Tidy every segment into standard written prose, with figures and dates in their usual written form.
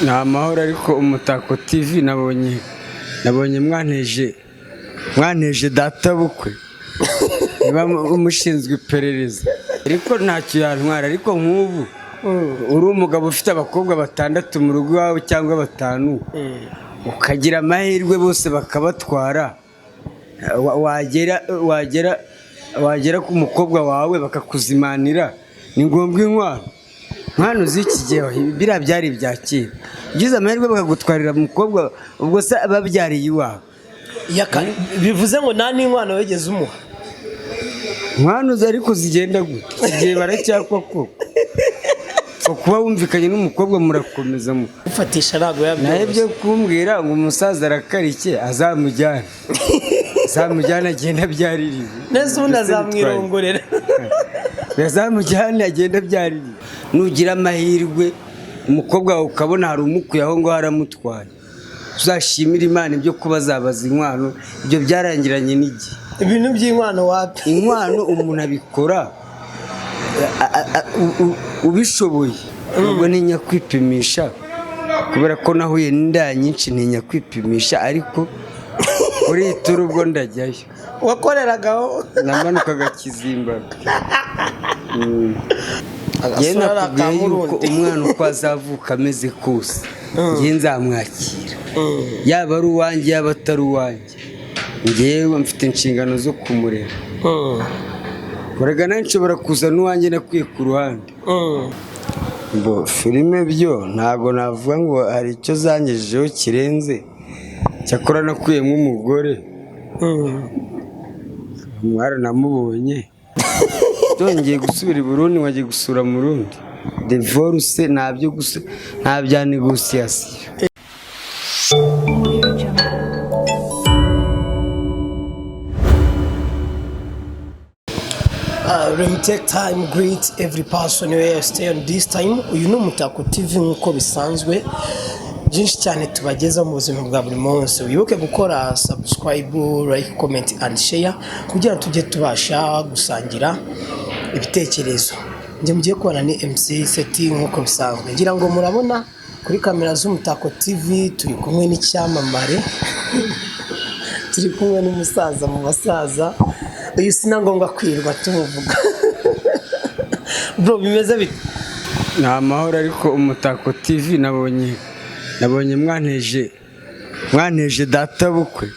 ni amahoro ariko Umutako TV nabonye mwanteje data bukwe niba umushinzwe iperereza ariko ntacyo yantwara ariko nk'ubu uri umugabo ufite abakobwa 6 mu rugo iwawe cyangwa 5 ukagira amahirwe bose bakabatwara wagera ku mukobwa wawe bakakuzimanira ni ngombwa inkwano z'iki gihe biriya byari ibyakira ugize amahirwe bakagutwarira umukobwa ubwo se babyariye iwawe bivuze ngo nta n'inkwano wegeze umuha inkwano ariko zigenda gute igihe baracyakwa koko kuba wumvikanye n'umukobwa murakomeza ufatisha ntabwo yabyoroshye nawe byo kumbwira ngo umusaza arakarike azamujyana agenda abyaririye neza ubundi azamwirongorera yazamujyana agenda abyaririye nugira amahirwe umukobwa wawe ukabona hari umukuye aho ngo haramutwaye uzashimira Imana ibyo kuba zabaza inkwano ibyo byarangiranye n'igihe ibintu by'inkwano wapi inkwano umuntu abikora ubishoboye ubwo ntinya kwipimisha kubera ko nahuye n'inda nyinshi ntinya kwipimisha ariko kuri ituru ubwo ndajyayo wakoreragaho namanukaga Kizimbabwe yenda kubwiye yuko umwana uko azavuka ameze kose njye nzamwakira yaba ari uwanjye yaba atari uwanjye njyewe mfite inshingano zo kumurera Korega nawe nshobora kuza n'uwanjye nakwiye ku ruhande filime byo ntabwo navuga ngo hari icyo zangejejeho kirenze cyakora nakuyemo umugore umwari namubonye byongeye gusubira i Burundi wagiye gusura mu Burundi divorce nta bya negociation. Let me take time greet every person where stay on this time. Uyu ni Umutako TV nkuko bisanzwe byinshi cyane tubageza mu buzima bwa buri munsi. Wibuke gukora subscribe, like, comment and share kugira tujye tubasha gusangira ibitekerezo. Njye mugiye kubana ni MC Seti nkuko bisanzwe. Ngira ngo murabona kuri kamera z'Umutako TV turi kumwe n'icyamamare. Turi kumwe n'umusaza mu basaza. Uyu sinangombwa kwirwa tumuvuga. Bro bimeze bite? Ni amahoro ariko Umutako TV nabonye mwanteje data bukwe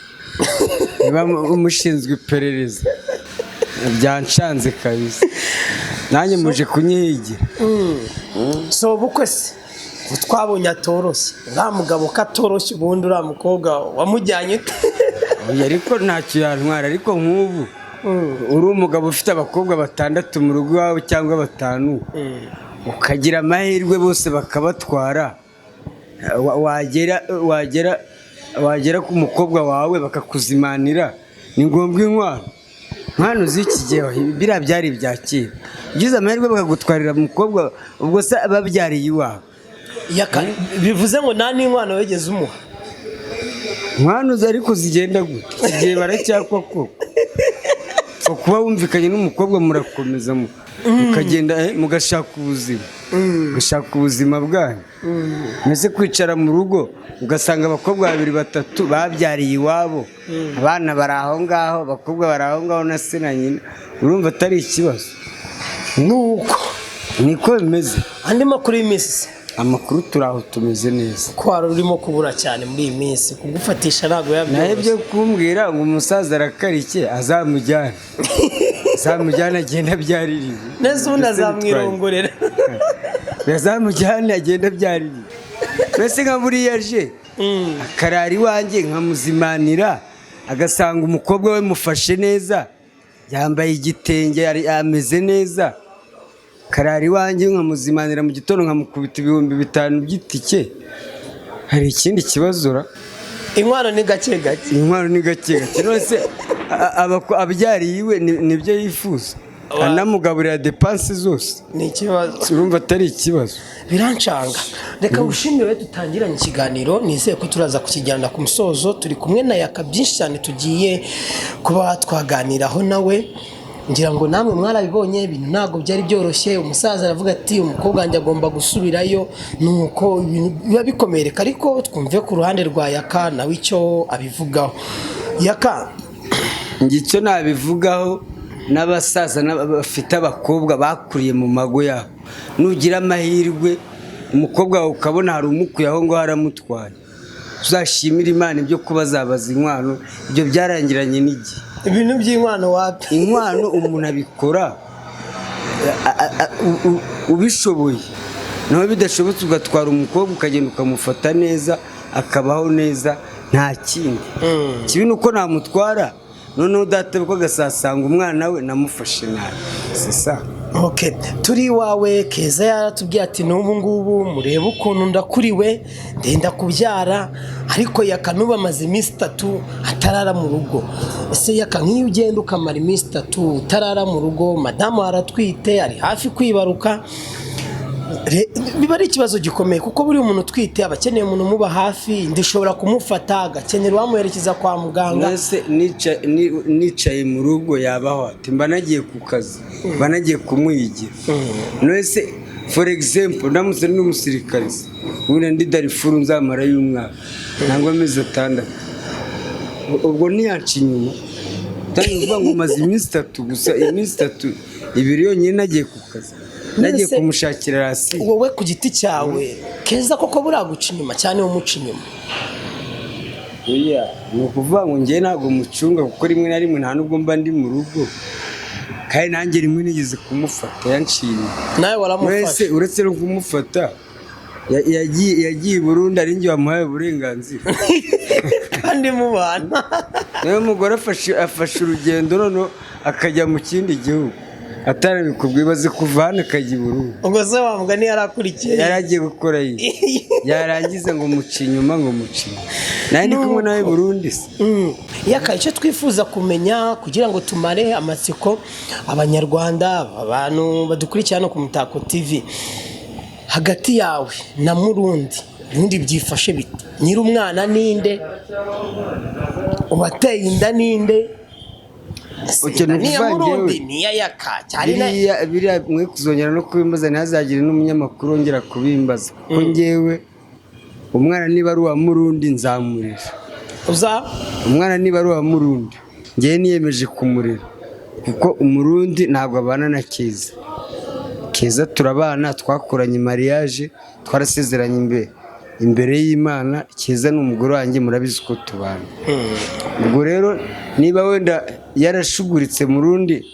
niba umushinzwe iperereza byanshanze kabisa nanjye muje kunyihigira so bukwe se twabonye atoroshye nta mugabo katoroshye ubundi uriya mukobwa wamujyanye ariko ntacyo yantwara ariko nk'ubu uri umugabo ufite abakobwa 6 mu rugo iwawe cyangwa 5 ukagira amahirwe bose bakabatwara wagera ku mukobwa wawe bakakuzimanira ni ngombwa inkwano z'iki gihe biriya byari ibyakira ugize amahirwe bakagutwarira umukobwa ubwo se babyariye iwawe bivuze ngo nta n'inkwano wegeze umuha inkwano ariko zigenda gute igihe baracyakwa koko kuba wumvikanye n'umukobwa murakomeza mukagenda mugashaka ubuzima bwanyu mbese kwicara mu rugo ugasanga abakobwa 2-3 babyariye iwabo abana bari aho ngaho abakobwa bari aho ngaho na se na nyina urumva atari ikibazo niko bimeze andi makuru y'iminsi amakuru turaho tumeze neza ko wari urimo kubura cyane muri iyi minsi kugufatisha ntabwo yabyoroshye nawe byo kumbwira ngo umusaza arakarike azamujyana agenda abyaririye neza ubundi azamwirongorera yazamujyana agenda abyaririye mbese nka buriya aje akarara iwanjye nkamuzimanira agasanga umukobwa we mufashe neza yambaye igitenge ameze neza karari iwanjye nkamuzimanira mu gitondo nkamukubita 5,000 by'itike hari ikindi kibazura inkwano ni gake nose abyariye iwe nibyo yifuza anamugaburira depanse zose ni ikibazo urumva atari ikibazo birancanga reka ushimire dutangiranye ikiganiro nizeye ko turaza kukijyana ku musozo turi kumwe na Yaka byinshi cyane tugiye kuba twaganiraho nawe ngira ngo namwe mwarabibonye ibintu ntabwo byari byoroshye umusaza aravuga ati umukobwa wanjye agomba gusubirayo nuko ibintu biba bikomereka ariko twumve ku ruhande rwa Yaka nawe icyo abivugaho. Yaka ngicyo nabivugaho n'abasaza bafite abakobwa bakuriye mu mago yabo, nugira amahirwe umukobwa wawe ukabona hari umukuye aho ngo haramutwaye, uzashimira Imana ibyo kuba zabaza inkwano, ibyo byarangiranye n'igihe. Ibintu by'inkwano wapi? Inkwano umuntu abikora ubishoboye, naho bidashobotse ugatwara umukobwa ukagenda ukamufata neza akabaho neza, nta kindi kibi nuko namutwara noneho udatabwa agasasanga umwana we namufashe nabi. Sisa Okay, turi wawe Keza yaratubwiye ati n'ubu ngubu murebe ukuntu ndakuriwe ndenda kubyara, ariko Yaka nuba amaze iminsi 3 atarara mu rugo. Ese Yaka nk'iyo ugenda ukamara iminsi 3 utarara mu rugo, madamu aratwite ari hafi kwibaruka, biba ari ikibazo gikomeye kuko buri umuntu utwite abakeneye umuntu muba hafi, ndishobora kumufata agakenera wamuherekeza kwa muganga. Nese nicaye mu rugo yabaho ati mba nagiye ku kazi, mba nagiye kumwigira. Nese for example ndamutse n'umusirikare ubundi ndi Darifuru nzamara y'umwaka nangwa amezi 6, ubwo niyanci inyuma ndavuga ngo maze iminsi 3 gusa, iminsi 3 ibiri yonyine nagiye ku kazi, nagiye kumushakira rasi. Wowe ku giti cyawe Keza koko buraguca inyuma cyane wo muca inyuma? Oya, ni ukuvuga ngo njye ntabwo mucunga kuko rimwe na rimwe nta nubwo mba ndi mu rugo, kandi nanjye rimwe nigeze kumufata yanciye. Nawe waramufashe? Uretse no kumufata yagiye Burundi ari njye wamuhaye uburenganzira kandi mubana. Nawe mugore afashe urugendo none akajya mu kindi gihugu atarabikubwiye, baze kuva hano akajya i Burundi. Ubwo se wambwa ni yarakurikiye yaragiye gukora iyi yarangiza ngo muci inyuma ngo muci nawe ndi kumwe nawe Burundi se. Yaka icyo twifuza kumenya kugira ngo tumare amatsiko abanyarwanda abantu badukurikirana ku Mutako TV, hagati yawe na Murundi ubundi byifashe bite? Nyiri umwana ninde? Uwateye inda ninde? Niya Murundi niya Yaka cyane biriya mwe kuzongera no kubimbaza, ntihazagire n'umunyamakuru wongera kubimbaza kuko njyewe umwana niba ari uwa Murundi nzamurera. Umwana niba ari uwa Murundi njyewe niyemeje kumurera kuko Umurundi ntabwo abana na Keza turabana, twakoranye mariage, twarasezeranye imbere y'Imana. Keza ni umugore wanjye, murabizi ko tubana. Ubwo rero niba wenda yarashuguritse Murundi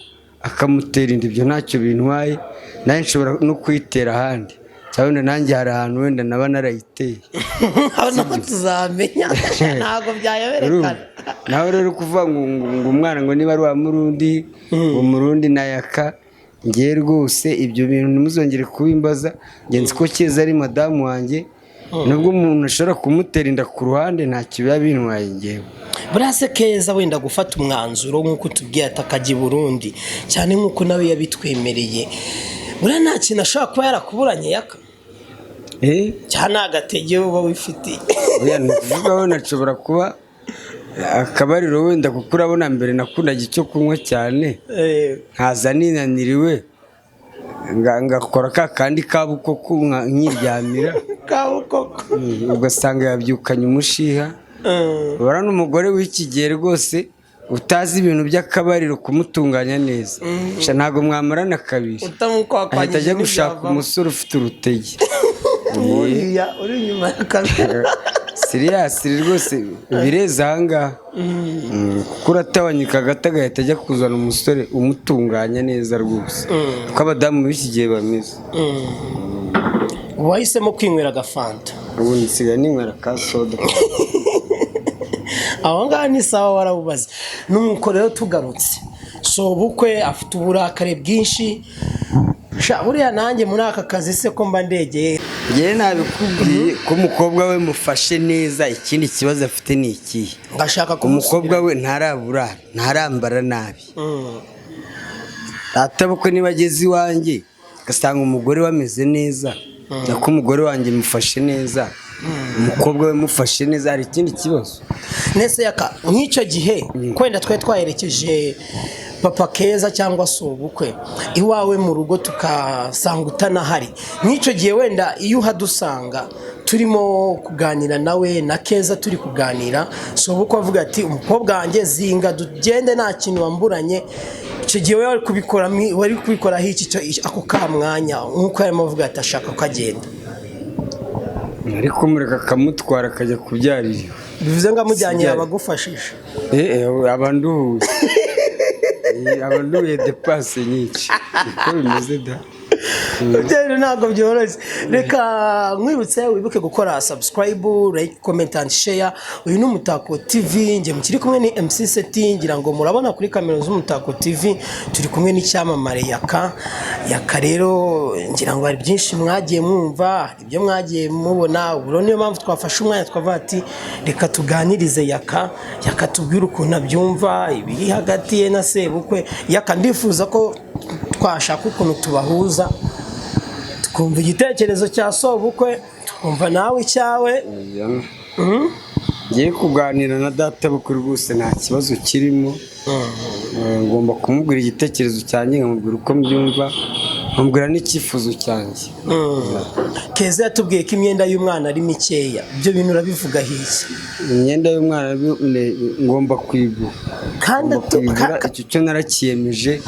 akamutera inda, ibyo ntacyo bintwaye, nanjye nshobora no kwitera ahandi, cyangwa nanjye hari ahantu wenda naba narayiteye. Ntabwo tuzamenya, ntabwo byayoberekana. Naho rero kuvuga ngo umwana ngo niba ari uwa Murundi, Umurundi na Yaka, ngiye rwose ibyo bintu ntimuzongere kubimbaza. Ngenzi ko Keza ari madamu wanjye, nubwo umuntu ashobora kumutera inda ku ruhande ntacyo biba bintwaye ngewe. Burase Keza wenda gufata umwanzuro nk'uko tubwiye atakajya i Burundi cyane nk'uko nawe yabitwemereye, buriya nta kintu ashobora kuba yarakuburanye Yaka? Cyane agatege uba wifitiye. Oya, ni ukuvuga we nashobora kuba akabariro wenda kuko urabona mbere nakundaga icyo kunywa cyane, nkaza ninaniriwe ngakora ka kandi kabukoko nkiryamira kabukoko, ugasanga yabyukanye umushiha. Urabona umugore w'iki gihe rwose utazi ibintu by'akabariro kumutunganya neza, ntabwo mwamarana kabiri, ahita ajya gushaka umusore ufite urutege. Uri inyuma ya kamera siriyasiri rwose bireza ahangaha kuko uratabanyika agata agahita ajya kuzana umusore umutunganya neza rwose, kuko abadamu b'iki gihe bameze. Wahisemo kwinywera agafanta? Ubu nsigaye ninywera ka soda. Aho ngaho ni sawa, warabubaze. Nuko rero tugarutse, so bukwe afite uburakare bwinshi, buriya nanjye muri aka kazi se ko mba ndegeye. Njyewe nabikubwiye ko umukobwa we mufashe neza, ikindi kibazo afite ni ikihe? Ngashaka ko umukobwa we ntarabura, ntarambara nabi. Atabukwe niba ageze iwanjye gasanga umugore we ameze neza, nako umugore wanjye mufashe neza, umukobwa we mufashe neza, hari ikindi kibazo? Nese Yaka nk'icyo gihe kwenda twe twaherekeje papa Keza cyangwa se ubukwe iwawe mu rugo tukasanga utanahari n'icyo gihe wenda iyo uhadusanga turimo kuganira nawe na Keza turi kuganira so ubukwe avuga ati umukobwa wanjye zinga tugende nta kintu wamburanye icyo gihe wari kubikoraho ako ka mwanya nk'uko yarimo avuga ati ashaka ko agenda ariko mureka akamutwara akajya kubyarira bivuze ngo amujyanye abagufashije abanduye depase nyinshi uko bimeze da ntabwo byoroshye reka nkwibutse wibuke gukora subscribe like comment and share uyu ni Umutako TV nge mukiri kumwe ni MC Seti ngira ngo murabona kuri kamera z'Umutako TV turi kumwe n'icyamamare Yaka rero ngira ngo hari byinshi mwagiye mwumva ibyo mwagiye mubona uburo niyo mpamvu twafashe umwanya twavuga ati reka tuganirize Yaka tubwire ukuntu abyumva ibiri hagati ye na sebukwe Yaka ndifuza ko twashaka ukuntu tubahuza tukumva igitekerezo cya sobukwe tukumva nawe icyawe ngiye kuganira na data bukuru rwose nta kibazo kirimo ngomba kumubwira igitekerezo cyanjye nkamubwira uko mbyumva nkamubwira n'icyifuzo cyanjye Keza yatubwiye ko imyenda y'umwana ari mikeya ibyo bintu urabivuga hiki imyenda y'umwana ngomba kwigura kandi icyo cyo narakiyemeje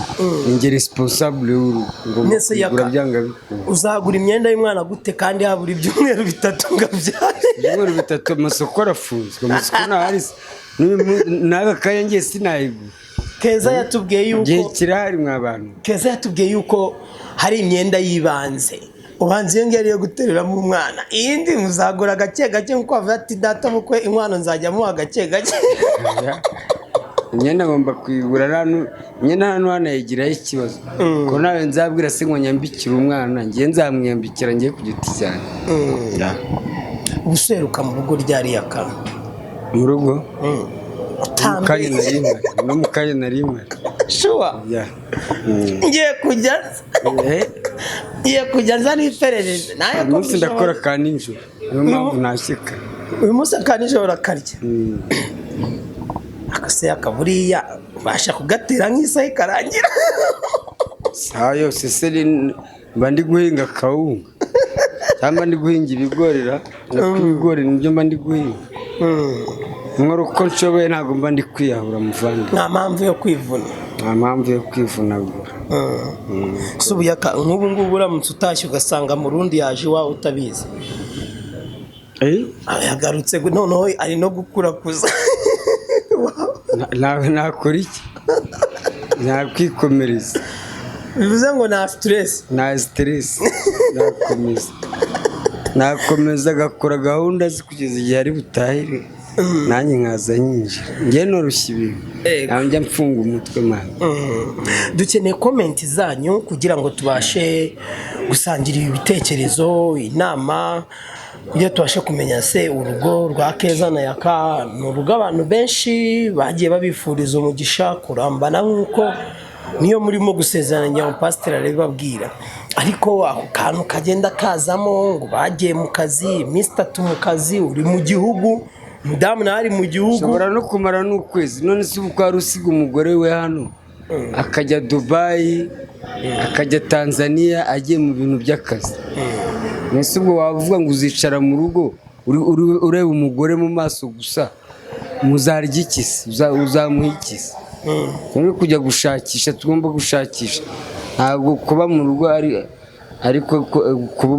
ninjye responsable ngomba kwigura byanga bikunda uzagura imyenda y'umwana gute kandi habura ibyumweru 3 ngabyare ibyumweru 3 amasoko arafunzwe amasoko ntahari naga kaya ngiye sinayigura Keza yatubwiye yuko gihe kirahari mw'abantu Keza yatubwiye yuko hari imyenda yibanze ubanze iyo ngiye guteruramo umwana iyindi muzagura gake gake nkuko avuga ati data bukwe inkwano nzajya muha gake gake imyenda ngomba kwigura imyenda hano yigiraho ikibazo ko nawe nzabwira se ngo nyambikire umwana ngiye nzamwiyambikira ngiye ku giti cyane ubuseruka mu rugo ryari Yaka mu rugo mu kanya nari rimwe shuwa ngiye kujya nza n'iperereze nayo uyu munsi ndakora ka nijoro niyo mpamvu nashyika uyu munsi ka nijoro urakarya akase akaburiya ubasha kugatera nk'isaha ikarangira saa yose se mba ndi guhinga akawunga cyangwa ndi guhinga ibigorera ibigori nibyo mba ndi guhinga nkora uko nshoboye ntabwo mba ndi kwiyahura muvandi nta mpamvu yo kwivuna gura si ubu Yaka nk'ubu ngubu uramutse utashye ugasanga mu rundi yaje iwawe utabizi yagarutse noneho ari no gukurakuza nakora iki nakwikomereza bivuze ngo nta stress nakomeza agakora gahunda ze kugeza igihe ari butahire nanjye nkaza nyinjira njye noroshya ibintu nawe njya mfunga umutwe mwana dukeneye komenti zanyu kugira ngo tubashe gusangira ibitekerezo inama kugira tubashe kumenya se urugo rwa Keza na Yaka ni urugo abantu benshi bagiye babifuriza umugisha kurambana nk'uko niyo murimo gusezeranya umupasiteri arabibabwira ariko ako kantu kagenda kazamo ngo bagiye mu kazi iminsi 3 mu kazi uri mu gihugu mudamu nari mu gihugu ushobora no kumara n'ukwezi none se uko ari usiga umugore we hano akajya Dubai akajya Tanzania agiye mu bintu by'akazi nese ubwo wavuga ngo uzicara mu rugo ureba umugore mu maso gusa muzarya ikisi uzamuha ikisi turi kujya gushakisha tugomba gushakisha ntabwo kuba mu rugo ariko kuba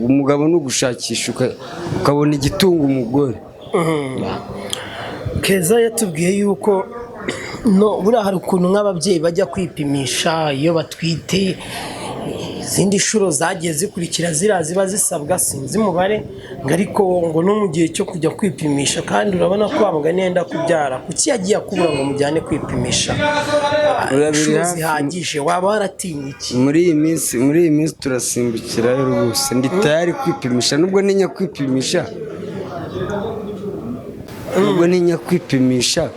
umugabo no gushakisha ukabona igitunga umugore Keza yatubwiye yuko buriya hari ukuntu nk'ababyeyi bajya kwipimisha iyo batwite izindi nshuro zagiye zikurikira ziba zisabwa sinzi umubare ariko ngo no mu gihe cyo kujya kwipimisha kandi urabona ko wamugani yenda kubyara kuki yagiye akubura ngo mujyane kwipimisha inshuro zihagije waba waratinye iki muri iyi minsi turasimbukira rwose ndi tayari kwipimisha nubwo ntinya kwipimisha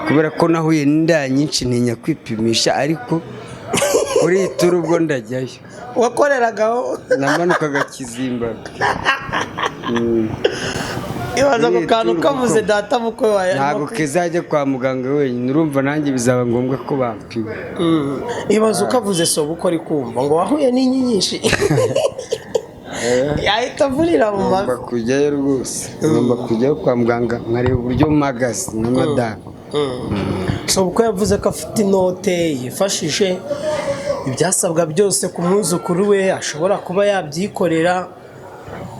kubera ko nahuye n'inda nyinshi ntinya kwipimisha ariko kuri iyi turu ubwo ndajyayo wakoreragaho namanukaga Kizimba ibaza ko kantu kavuze data bukwe wawe ntabwo kezajya kwa muganga wenyine urumva nanjye bizaba ngombwa ko bampima. ibaza ukavuze so buko ari kumva ngo wahuye n'inyi nyinshi yahita avurira mu mavi. Ngomba kujyayo rwose, ngomba kujyayo kwa muganga nkareba uburyo mpagaze na madamu. so buko yavuze ko afite inote yifashije ibyasabwa byose ku mwuzukuru we, ashobora kuba yabyikorera,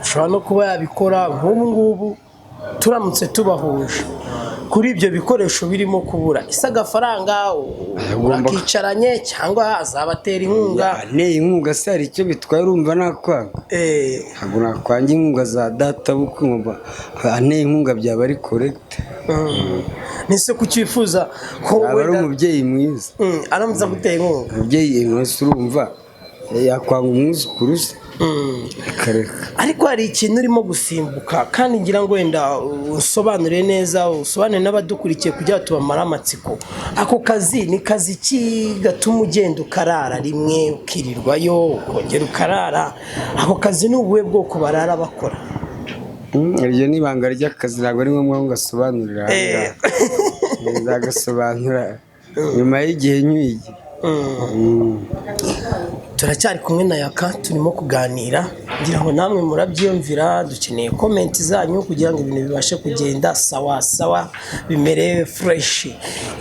ashobora no kuba yabikora. nk'ubu ngubu turamutse tubahuje kuri ibyo bikoresho birimo kubura ese agafaranga urakicaranye cyangwa azabatera inkunga? Nteye inkunga se hari icyo bitwaye urumva nakwanga? Ntabwo nakwanga inkunga za data bukwe, nkumva nteye inkunga byaba ari correct. nise kucyifuza ko aba ari umubyeyi mwiza. aramutse gutera inkunga umubyeyi wese urumva yakwanga umwuzukuru se. ariko hari ikintu urimo gusimbuka kandi ngira ngo wenda usobanure neza, usobanure n'abadukurikiye kugira tubamara amatsiko. ako kazi ni kazi ki gatuma ugenda ukarara rimwe ukirirwayo ukongera ukarara? ako kazi ni ubuhe bwoko barara bakora? iryo ni ibanga ry'akazi, ntabwo ari ngombwa ngo gasobanurira nzagasobanura nyuma y'igihe nyuye. turacyari kumwe na Yaka, turimo kuganira, ngira ngo namwe murabyiyumvira. dukeneye komenti zanyu kugira ngo ibintu bibashe kugenda sawa sawa, bimere fresh.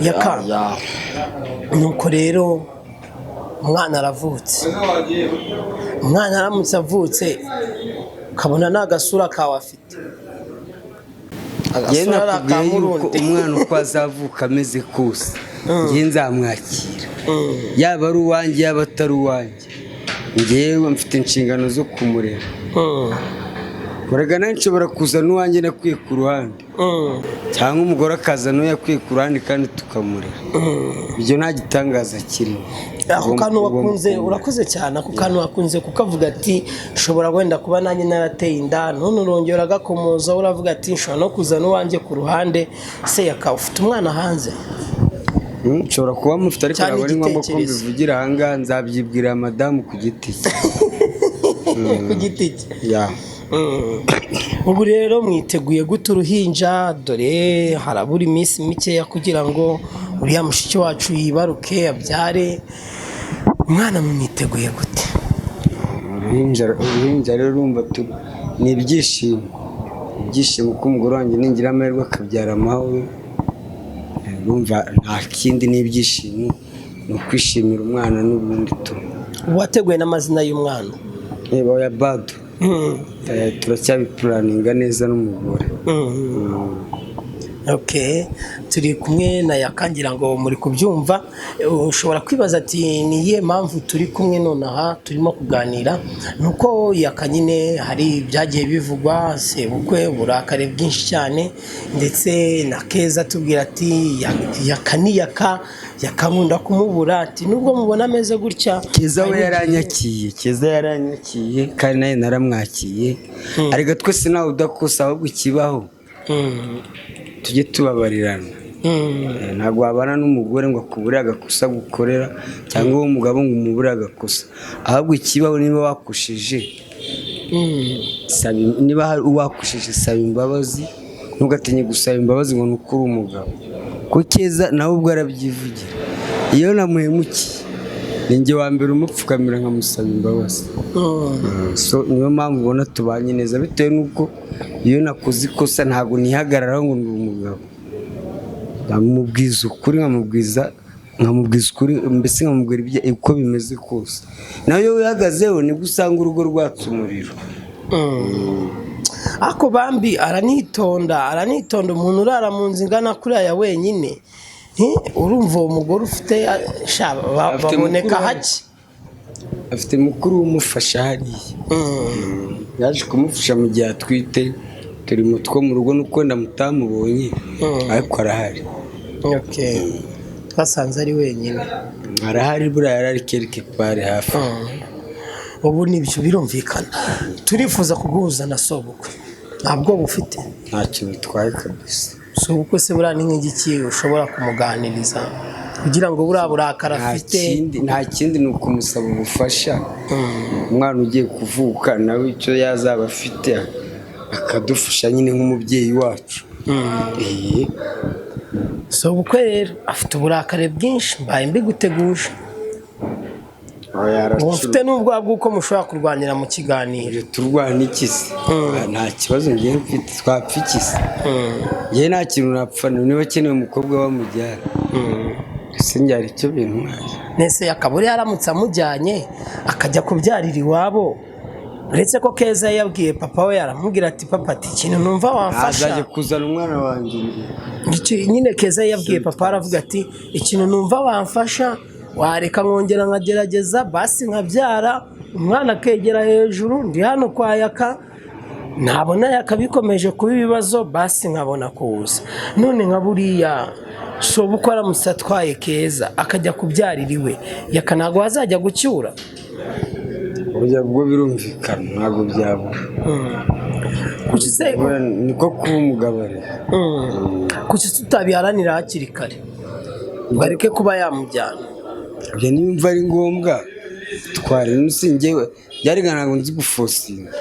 Yaka, nuko rero umwana aravutse, umwana aramutse avutse ukabona nta gasura kawe afite, njye nakubwiye yuko umwana uko azavuka ameze kose njye nzamwakira, yaba ari uwanjye yaba atari uwanjye, njyewe mfite inshingano zo kumurera. Korega nshobora kuzana uwanjye nakwiye ku ruhande, cyangwa umugore akazana uwo yakwiye ku ruhande kandi tukamurera. ibyo nta gitangaza kirimo. ako kantu wakunze, urakoze cyane. ako kantu wakunze kukavuga ati nshobora wenda kuba nanjye narateye inda, none urongera agakomoza uravuga ati nshobora no kuzana uwanjye ku ruhande. se Yaka, ufite umwana hanze? nshobora kuba mufite, ariko ntabwo ari ngombwa ko mbivugira ahangaha, nzabyibwira madamu ku giti cye. ku giti cye. ubu rero mwiteguye gute uruhinja? dore harabura iminsi mikeya kugira ngo uriya mushiki wacu yibaruke abyare. umwana mwiteguye gute? uruhinja rero urumva ni ibyishimo, ibyishimo ko umugore wanjye ningira amahirwe akabyara amahoro. urumva nta kindi, ni ibyishimo, ni ukwishimira umwana n'ubundi tu. wateguye n'amazina y'umwana? ya Bado. turacyabipuraninga neza n'umugore. turi kumwe na Yaka, ngira ngo muri kubyumva. ushobora kwibaza ati ni iyihe mpamvu turi kumwe nonaha turimo kuganira? nuko Yaka nyine hari ibyagiye bivugwa, sebukwe uburakari bwinshi cyane, ndetse na Keza tubwira ati Yaka ni Yaka, yakamunda kumubura, ati nubwo mubona ameze gutya. Keza we yaranyakiye kandi nawe naramwakiye. ariko twese nawe udakosa, ahubwo ikibaho tujye tubabarirana. ntabwo wabana n'umugore ngo akubure agakosa gukorera, cyangwa wowe umugabo ngo umubure agakosa. ahubwo ikibaho niba wakushije, niba hari uwakushije saba imbabazi, ntugatinye gusaba imbabazi ngo nukuri umugabo. ko Keza nawe ubwo arabyivugira, iyo namuhemukiye ninjye wa mbere umupfukamira nkamusaba imbabazi. niyo mpamvu ubona tubanye neza, bitewe n'uko iyo nakoze ikosa ntabwo nihagararaho ngo ndi umugabo. nkamubwiza ukuri, nkamubwiza ukuri, mbese nkamubwira uko bimeze kose. nayo wihagazeho nibwo usanga urugo rwatse umuriro. ako Bambi aranitonda, umuntu urara mu nzu ingana kuriya wenyine. urumva uwo mugore ufite baboneka hake? afite mukuru umufasha hariya. yaje kumufasha mu gihe atwite, turi mu two mu rugo, nuko ndamutamubonye, ariko arahari. twasanze ari wenyine. arahari, buriya yarari quelque part hafi. ubu nibyo birumvikana. turifuza kuguhuza na sobukwe, ntabwo bufite? ntacyo bitwaye kabisa. sobukwe se buriya ni nk'igiki ushobora kumuganiriza kugira ngo buriya burakara afite? nta kindi, ni ukumusaba ubufasha. umwana ugiye kuvuka nawe icyo yazaba afite akadufasha nyine nk'umubyeyi wacu. so ubukwe rero afite uburakari bwinshi mbaye mbiguteguje. Mufite n'ubwoba bw'uko mushobora kurwanira mu kiganiro. Turwana iki se? Nta kibazo ngiye mfite, twapfa iki se? Ngiye nta kintu napfa, niba akeneye umukobwa bamujyana. Ese njyari icyo bintu mwaje. Nese yakaburi yaramutse amujyanye akajya kubyarira iwabo. Uretse ko Keza yabwiye papa we yaramubwira ati papa ati ikintu numva wamfasha. Azaje kuzana umwana wanjye. Nyine Keza yabwiye papa aravuga ati ikintu numva wamfasha wareka nkongera nkagerageza basi nkabyara umwana akegera hejuru ndi hano kwa Yaka nabona Yaka bikomeje kuba ibibazo basi nkabona kuza none nka buriya so bukora musatwaye Keza akajya kubyarira iwe Yaka ntago azajya gucyura. Burya bwo birumvikana ntago byabura. Kuki se niko kuba umugabane. Kuki tutabiharanira hakiri kare bareke kuba yamujyana. Ibyo nimba ari ngombwa twari n'usingewe byarigana ngo nzi gufosinga.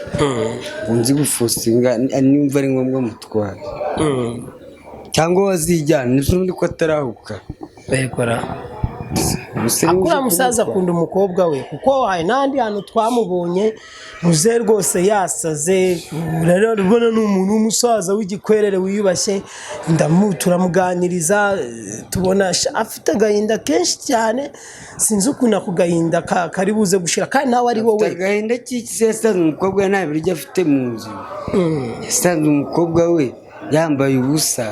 Nzi gufosinga nimba ari ngombwa mutware. Cyangwa wazijyana n'undi ko atarahuka. Begora. Akura musaza akunda umukobwa we kuko hari nandi hano twamubonye muze rwose yasaze rero rubona n'umuntu w'umusaza w'igikwerere wiyubashye turamuganiriza tubona afite agahinda kenshi cyane sinzi ukuntu akugahinda kari buze gushira kandi nawe ari wowe. Agahinda k'iki yasanze umukobwa nta biryo afite mu nzu. Yasanze umukobwa we yambaye ubusa.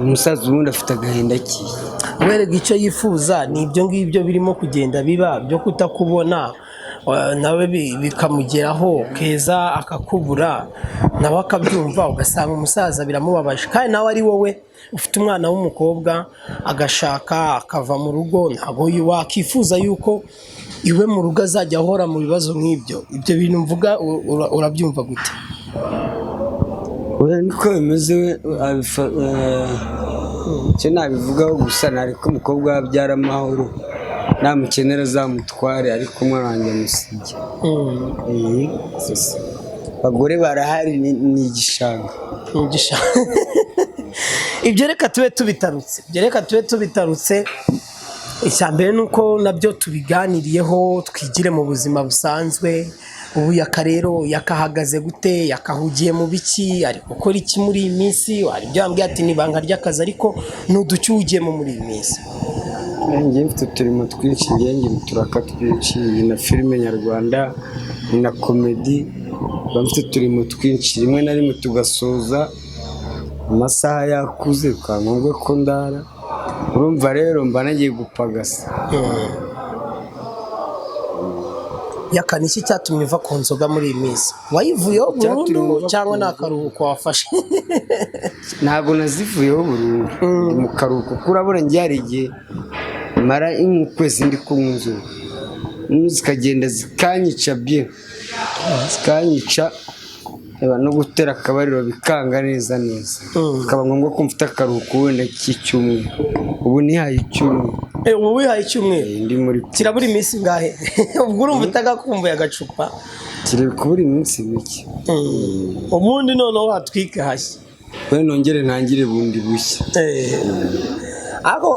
Umusaza ubundi afite agahinda ki werega icyo yifuza ni ibyo ngibyo birimo kugenda biba byo kutakubona nawe bikamugeraho Keza akakubura nawe akabyumva ugasanga umusaza biramubabaje kandi nawe ari wowe ufite umwana w'umukobwa agashaka akava mu rugo ntabwo wakifuza yuko iwe mu rugo azajya ahora mu bibazo nk'ibyo. Ibyo bintu mvuga urabyumva gute? Niko bimeze icyo nabivugaho gusa nariko umukobwa wabyara amahoro namukenera azamutware ariko umwana wanjye amusige. Abagore barahari ni igishanga. Ibyo reka tube tubitarutse icyambere nuko nabyo tubiganiriyeho twigire mu buzima busanzwe. Ubu Yaka rero yakahagaze gute yakahugiye mu biki ari gukora iki muri iyi minsi wari byambwiye ati nibanga ry'akazi ariko nuducyugiyemo muri iyi minsi. Ngiye mfite turimo twinshi ngiye turaka twinshi na filime nyarwanda na comedy bamfite turimo twinshi rimwe na rimwe tugasoza amasaha yakuze kangombwa ko ndara urumva rero mba nagiye gupagasa. Yaka niki cyatumye uva ku nzoga muri iyi minsi wayivuyeho burundu cyangwa nakaruhuko wafashe? Ntabwo nazivuyeho burundu mu karuhuko kurabona ngiye hari igihe mara ukwezi ndi kunywa inzoga zikagenda zikanyica bien zikanyica no gutera akabariro bikanga neza akaba ngombwa ko mfite akaruhuko wenda cy'icyumweru. Ubu nihaye icyumweru. Ubu wihaye icyumweru ndi muri kirabura iminsi ngahe? Ubwo urumva utagakumbuye agacupa kiri kubura iminsi mike. Ubundi noneho watwike hashya we nongere ntangire bundi bushya.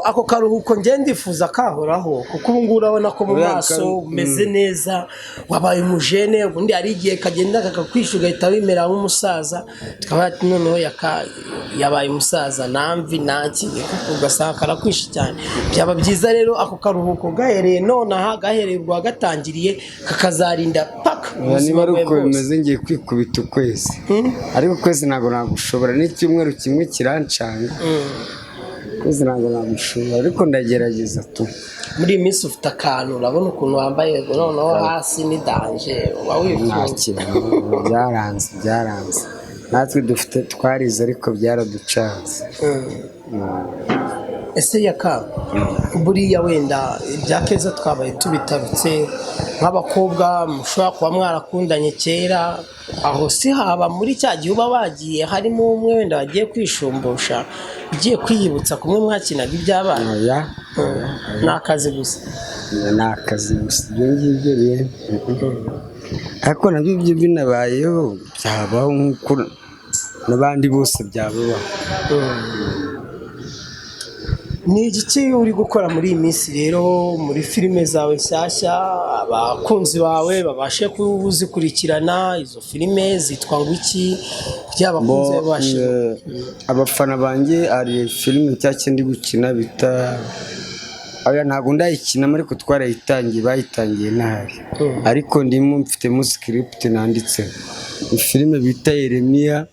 Ako karuhuko ngiye ndifuza kahoraho kuko ubu ngubu urabona ko mu maso umeze neza wabaye umujene ubundi hari igihe kagenda kakakwisha ugahita wimera nk'umusaza tukaba ati noneho yabaye umusaza namvi naki ugasanga karakwisha cyane. Byaba byiza rero ako karuhuko gahereye nonaha gahereye ubwo gatangiriye kakazarinda paka. Niba ari uko bimeze ngiye kwikubita ukwezi ariko ukwezi ntabwo nagushobora n'icyumweru kimwe kirancanga kwezi ntabwo nagushobora ariko ndagerageza tu. Muri iyi minsi ufite akantu urabona ukuntu wambaye noneho hasi ni danje uba wifuza. Byaranze natwe dufite twarize ariko byaraducanze. Ese Yaka buriya wenda ibya Keza twabaye tubitarutse nk'abakobwa mushobora kuba mwarakundanye kera aho si haba muri cya gihe uba wagiye harimo umwe wenda wagiye kwishumbusha ugiye kwiyibutsa kumwe mwakinaga iby'abana? Ni akazi gusa ibyo ngibyo rero ariko nabyo ibyo binabayeho byabaho nk'uko n'abandi bose byabaho. Ni igiki uri gukora muri iyi minsi rero muri filime zawe nshyashya abakunzi bawe babashe kuzikurikirana? Izo filime zitwa ngo iki by'abakunzi babashe? Abafana banjye hari filime nshyashya ndi gukina bita ntabwo ndayikinamo ariko twarayitangiye, bayitangiye ntahari ariko ndimo mfitemo script nanditse. Filime bita Yeremiya.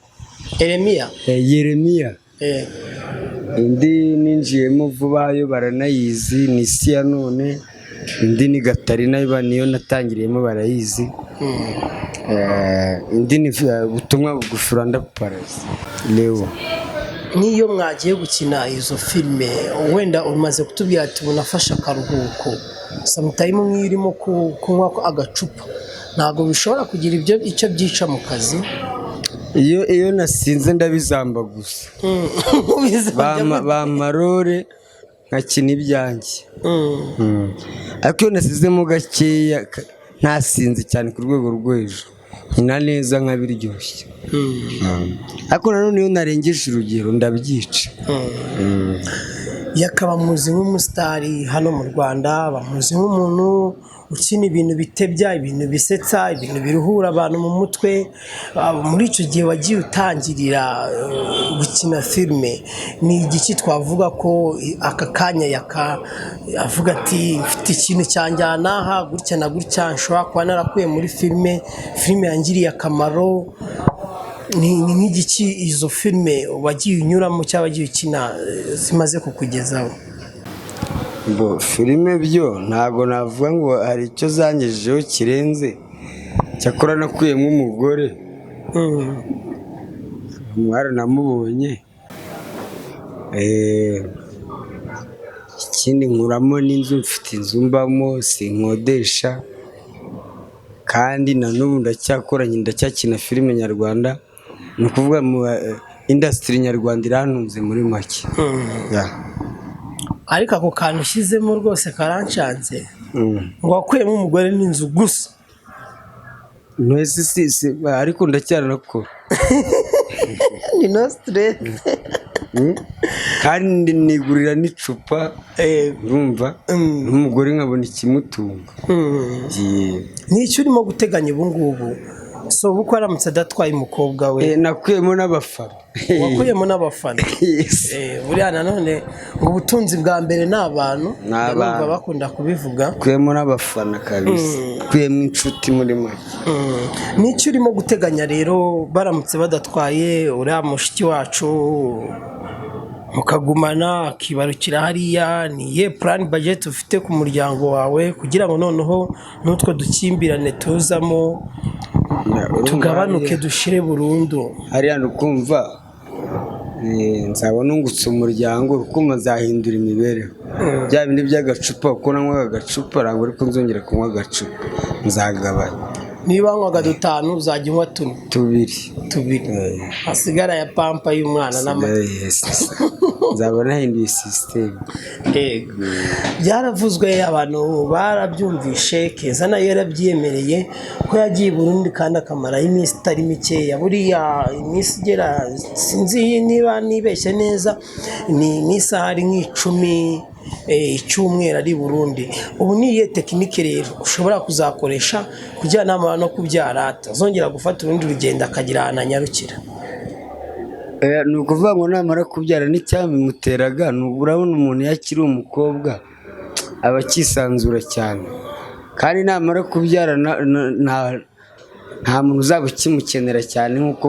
Indi ninjiyemo vuba yo baranayizi, ni isi ya none. Indi ni Gatarina niyo natangiriyemo barayizi. Indi ni ubutumwa bugufi Rwanda Paparazzi Leo. Niyo mwagiye gukina izo filime wenda umaze kutubwira ati unafasha akaruhuko, sometime mwirimo kunywa agacupa, ntabwo bishobora kugira icyo byica mu kazi? Iyo nasinze ndabizamba gusa bamarore nkakina ibyanjye. Ariko iyo nasizemo gakeya ntasinze cyane ku rwego rwo hejuru nkina neza nkabiryoshye. Ariko nanone iyo narengeje urugero ndabyica. Yakaba muzi nk'umusitari hano mu Rwanda, bamuzi nk'umuntu ukina ibintu bitebya, ibintu bisetsa, ibintu biruhura abantu mu mutwe. Muri icyo gihe wagiye utangirira gukina filime, ni igiki twavuga ko aka kanya avuga ati mfite ikintu cyanjyana aha gutya na gutya, nshobora kuba narakuye muri filime yangiriye akamaro? Ni nk'igiki izo filime wagiye unyuramo cyangwa wagiye ukina zimaze kukugezaho? Filime byo ntabwo navuga ngo hari icyo zangejejeho kirenze, cyakora nakuyemo umugore mwaranamubonye. Ikindi nkuramo n'inzu, mfite inzu mbamo sinkodesha, kandi na n'ubu ndacyakoranye ndacyakina filime nyarwanda. Ni ukuvuga mu industry nyarwanda irantunze muri make. Ariko ako kantu ushyizemo rwose karanshanze, ngo wakuyemo umugore n'inzu gusa. Ariko ndacyaranakora ni no stress. kandi nigurira n'icupa urumva n'umugore nkabona ikimutunga. N'icyo urimo guteganya ubu ngubu? So uko aramutse adatwaye umukobwa we? Nakuyemo n'abafana. Wakuyemo n'abafana? Buriya nanone ubutunzi bwa mbere ni abantu, barumva bakunda kubivuga. Kuyemo n'abafana kabisa, kuyemo inshuti muri make. N'icyo urimo guteganya rero baramutse badatwaye uriya mushiki wacu mukagumana akibarukira hariya? Ni plan budget ufite ku muryango wawe kugira ngo noneho n'utwo dukimbirane tuzamo tugabanuke dushire burundu? Hariya nukumva nzabona ungutse umuryango urukundo nzahindura imibereho. Bya bindi by'agacupa uko nanywa agacupa ntabwo ariko nzongera kunywa agacupa, nzagabanya. Niba wanywaga 5 uzajya unywa 2 hasigara ya pampa y'umwana n'amata. Nzabona hinduye system. Byaravuzwe abantu barabyumvishe, Keza nayo yarabyemereye ko yagiye Burundi kandi akamara iminsi itari mikeya. Buriya iminsi igera, sinzi niba nibeshye neza, ni isaha ari nk'icumi icyumweru ari Burundi. Ubu niye tekinike rero ushobora kuzakoresha kugira nama no kubyara atazongera gufata urundi rugendo akagira ahantu anyarukira? Ni ukuvuga ngo namara kubyara n'icyabimuteraga, urabona umuntu yakiri umukobwa aba akisanzura cyane, kandi namara kubyara nta muntu uzaba ukimukenera cyane nk'uko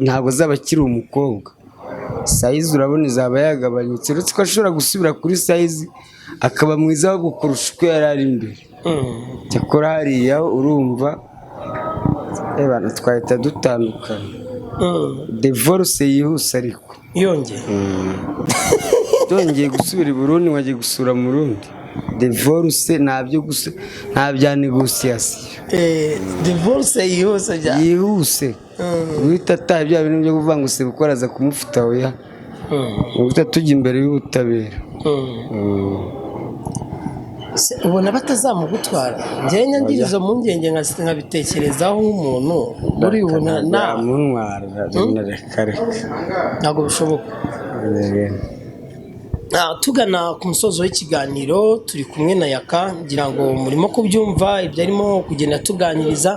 ntabwo azaba akiri umukobwa. Size urabona izaba yagabanyutse, uretse ko ashobora gusubira kuri size akaba mwiza wo kurusha uko yari ari imbere. Cyakora hariya urumva twahita dutandukana. Divorce yihuse ariko yongeye gusubira i Burundi, wagiye gusura mu Burundi. Divorce nta bya negociation. Divorce yihuse uhita ataha bya bintu byo kuvuga ngo se gukora aza kumufuta oya, uhita tujya imbere y'ubutabera. ubona batazamugutwara njye nyangirizo mu ngenge nkabitekerezaho nk'umuntu muri ubona reka ntabwo bishoboka. Tugana ku musozo w'ikiganiro turi kumwe na Yaka ngira ngo murimo kubyumva ibyo arimo kugenda tuganiriza.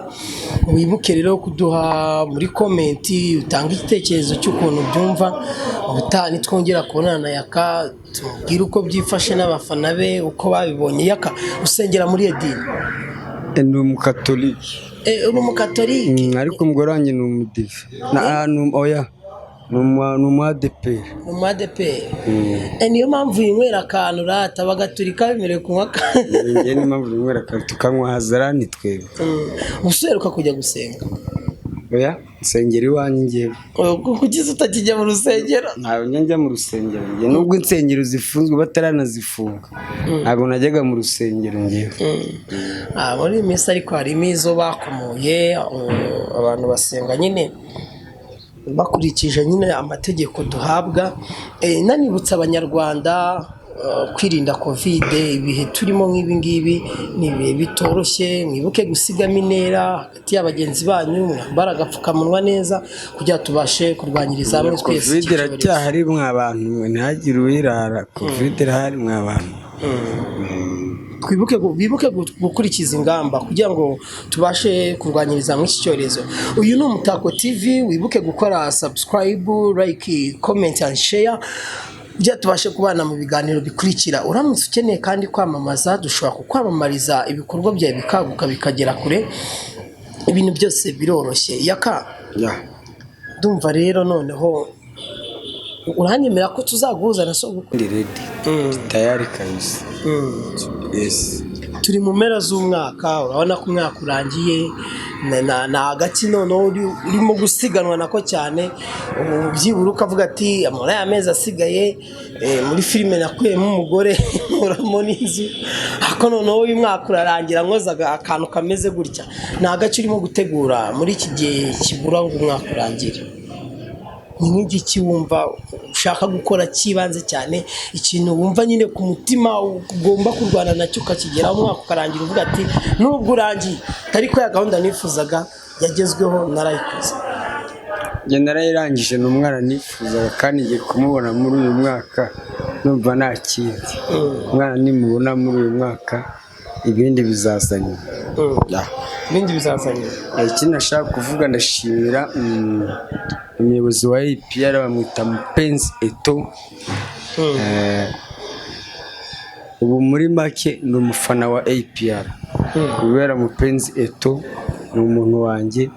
Wibuke rero kuduha muri komenti utanga igitekerezo cy'ukuntu byumva, ubutaha nitwongera kubonana na Yaka tubwire uko byifashe n'abafana be uko babibonye. Yaka usengera muri edini? Ni umukatolike. Uri umukatolike? Ariko umugore wanjye ni umudive. Oya ni umu-ADPR. Umu-ADPR. Niyo mpamvu yinywera akantu rata bagaturika bemerewe kunywa akantu. Niyo mpamvu yinywera akantu tukanywa hazarani twebwe. Usuheruka kujya gusenga? Oya nsengera iwanjye njyewe. Kuki utakijya mu rusengero? Ntabwo njya mu rusengero njye, nubwo insengero zifunzwe bataranazifunga ntabwo najyaga mu rusengero njyewe. Muri iyi minsi ariko harimo izo bakomoye abantu basenga nyine bakurikije nyine amategeko duhabwa. Nanibutsa abanyarwanda kwirinda covid, ibihe turimo nk'ibi ngibi ni ibihe bitoroshye. Mwibuke gusigamo intera hagati y'abagenzi banyu, mwambara agapfukamunwa neza kugira tubashe kurwanyiriza hamwe twese. Covid iracyahari mw'abantu, ntihagire uwirara. Covid irahari mw'abantu. Bibuke gukurikiza ingamba kugira ngo tubashe kurwanyiriza muri iki cyorezo. Uyu ni Umutako TV, wibuke gukora subscribe, like, comment and share kugira tubashe kubana mu biganiro bikurikira. Uramutse ukeneye kandi kwamamaza, dushobora kukwamamariza ibikorwa byawe bikaguka bikagera kure. Ibintu byose biroroshye. Yaka, ndumva rero noneho uranyemera ko tuzaguhuza na sogokuru? Ndi ready. Tayari kabisa. Yes. Turi mu mpera z'umwaka, urabona ko umwaka urangiye na hagati noneho urimo gusiganwa nako cyane. Byibura ukavuga ati muri aya mezi asigaye muri filime nakuyemo umugore uramo n'inzu, ariko noneho uyu mwaka urarangira nkozaga akantu kameze gutya. Ni agace urimo gutegura muri iki gihe kibura ngo umwaka urangire? Ni nk'igiki wumva ushaka gukora kibanze cyane, ikintu wumva nyine ku mutima ugomba kurwana nacyo ukakigeraho umwaka ukarangira uvuga ati nubwo urangiye ariko ya gahunda nifuzaga yagezweho narayikoze? Njye narayirangije, ni umwana nifuzaga kandi ngiye kumubona muri uyu mwaka, numva nta kindi. Umwana nimubona muri uyu mwaka ibindi bizazanye. Ibindi bizazanye. Ikindi nashaka kuvuga, ndashimira umuyobozi wa APR bamwita Mupenzi Eto. Ubu muri make ni umufana wa APR kubera Mupenzi Eto ni umuntu wanjye.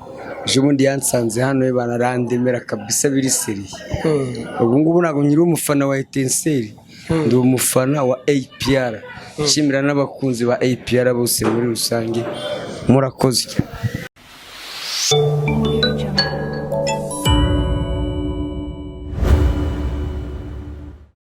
Ejo bundi yansanze hano banarandemera kabisa biri seriye. Ubu ngubu ntabwo nyiri umufana wa Etenseri, ndi umufana wa APR. Nshimira n'abakunzi ba APR bose muri rusange, murakoze.